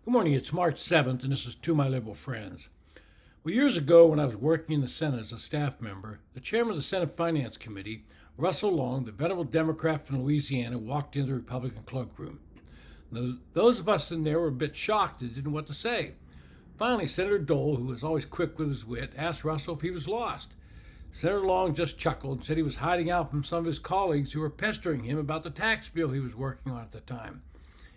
Good morning. It's March 7th, and this is To My Liberal Friends. Well, years ago, when I was working in the Senate as a staff member, the chairman of the Senate Finance Committee, Russell Long, the venerable Democrat from Louisiana, walked into the Republican cloakroom. Those of us in there were a bit shocked and didn't know what to say. Finally, Senator Dole, who was always quick with his wit, asked Russell if he was lost. Senator Long just chuckled and said he was hiding out from some of his colleagues who were pestering him about the tax bill he was working on at the time.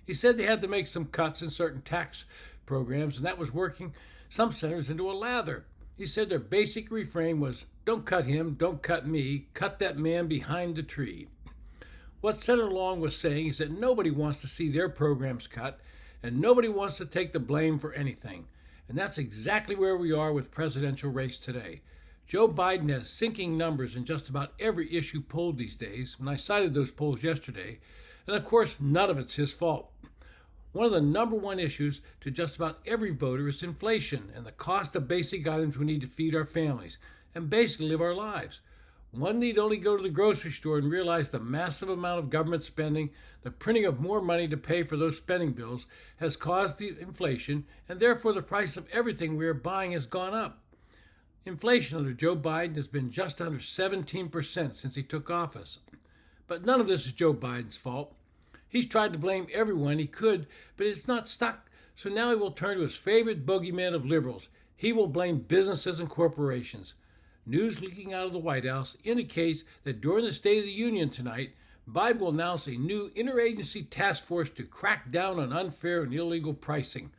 He said they had to make some cuts in certain tax programs, and that was working some senators into a lather. He said their basic refrain was, "Don't cut him, don't cut me, cut that man behind the tree." What Senator Long was saying is that nobody wants to see their programs cut, and nobody wants to take the blame for anything. And that's exactly where we are with the presidential race today. Joe Biden has sinking numbers in just about every issue polled these days, and I cited those polls yesterday, and of course, none of it's his fault. One of the number one issues to just about every voter is inflation and the cost of basic items we need to feed our families and basically live our lives. One need only go to the grocery store and realize the massive amount of government spending, the printing of more money to pay for those spending bills has caused the inflation, and therefore the price of everything we are buying has gone up. Inflation under Joe Biden has been just under 17% since he took office. But none of this is Joe Biden's fault. He's tried to blame everyone he could, but it's not stuck. So now he will turn to his favorite bogeyman of liberals. He will blame businesses and corporations. News leaking out of the White House indicates that during the State of the Union tonight, Biden will announce a new interagency task force to crack down on unfair and illegal pricing.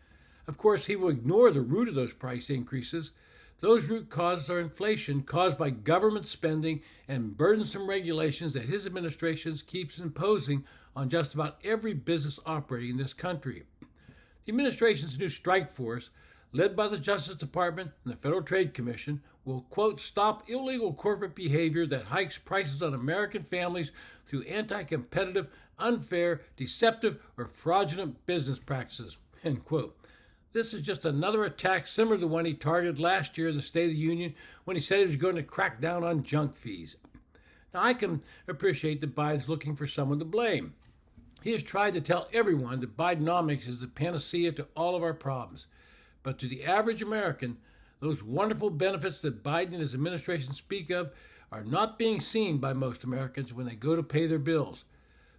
Of course, he will ignore the root of those price increases. Those root causes are inflation caused by government spending and burdensome regulations that his administration keeps imposing on just about every business operating in this country. The administration's new strike force, led by the Justice Department and the Federal Trade Commission, will, quote, stop illegal corporate behavior that hikes prices on American families through anti-competitive, unfair, deceptive, or fraudulent business practices, end quote. This is just another attack similar to the one he targeted last year in the State of the Union when he said he was going to crack down on junk fees. Now, I can appreciate that Biden's looking for someone to blame. He has tried to tell everyone that Bidenomics is the panacea to all of our problems. But to the average American, those wonderful benefits that Biden and his administration speak of are not being seen by most Americans when they go to pay their bills.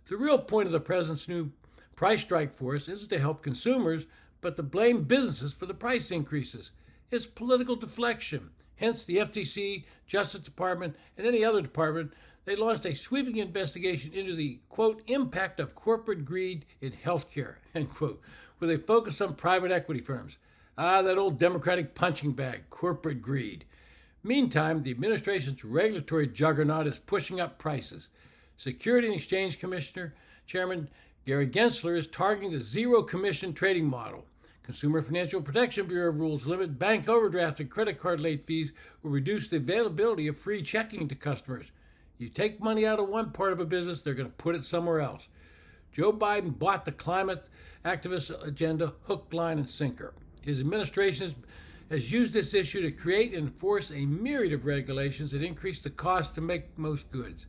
The real point of the president's new price strike force isn't to help consumers, but to blame businesses for the price increases. It's political deflection. Hence, the FTC, Justice Department, and any other department, they launched a sweeping investigation into the, quote, impact of corporate greed in healthcare, end quote, where they focus on private equity firms. That old Democratic punching bag, corporate greed. Meantime, the administration's regulatory juggernaut is pushing up prices. Security and Exchange Commissioner Chairman Gary Gensler is targeting the zero commission trading model. Consumer Financial Protection Bureau rules limit bank overdraft and credit card late fees will reduce the availability of free checking to customers. You take money out of one part of a business, they're going to put it somewhere else. Joe Biden bought the climate activist agenda hook, line, and sinker. His administration has used this issue to create and enforce a myriad of regulations that increase the cost to make most goods.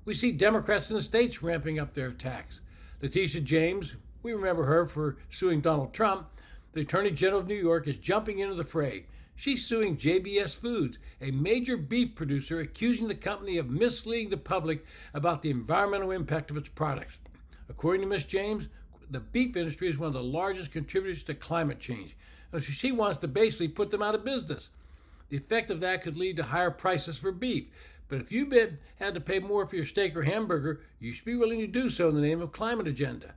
We see Democrats in the states ramping up their attacks. Letitia James, we remember her for suing Donald Trump. The Attorney General of New York is jumping into the fray. She's suing JBS Foods, a major beef producer, accusing the company of misleading the public about the environmental impact of its products. According to Ms. James, the beef industry is one of the largest contributors to climate change. So she wants to basically put them out of business. The effect of that could lead to higher prices for beef. But if you had to pay more for your steak or hamburger, you should be willing to do so in the name of climate agenda.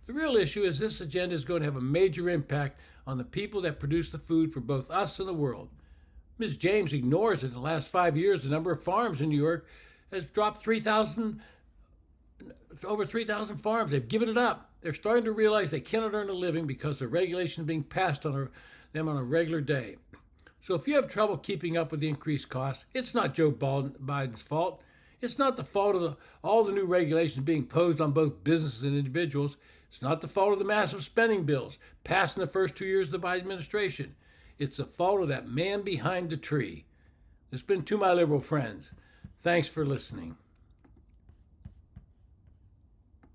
The real issue is this agenda is going to have a major impact on the people that produce the food for both us and the world. Ms. James ignores that in the last 5 years, the number of farms in New York has dropped over 3,000 farms. They've given it up. They're starting to realize they cannot earn a living because the regulations being passed on them on a regular day. So if you have trouble keeping up with the increased costs, it's not Joe Biden's fault. It's not the fault of all the new regulations being imposed on both businesses and individuals. It's not the fault of the massive spending bills passed in the first 2 years of the Biden administration. It's the fault of that man behind the tree. This has been To My Liberal Friends. Thanks for listening.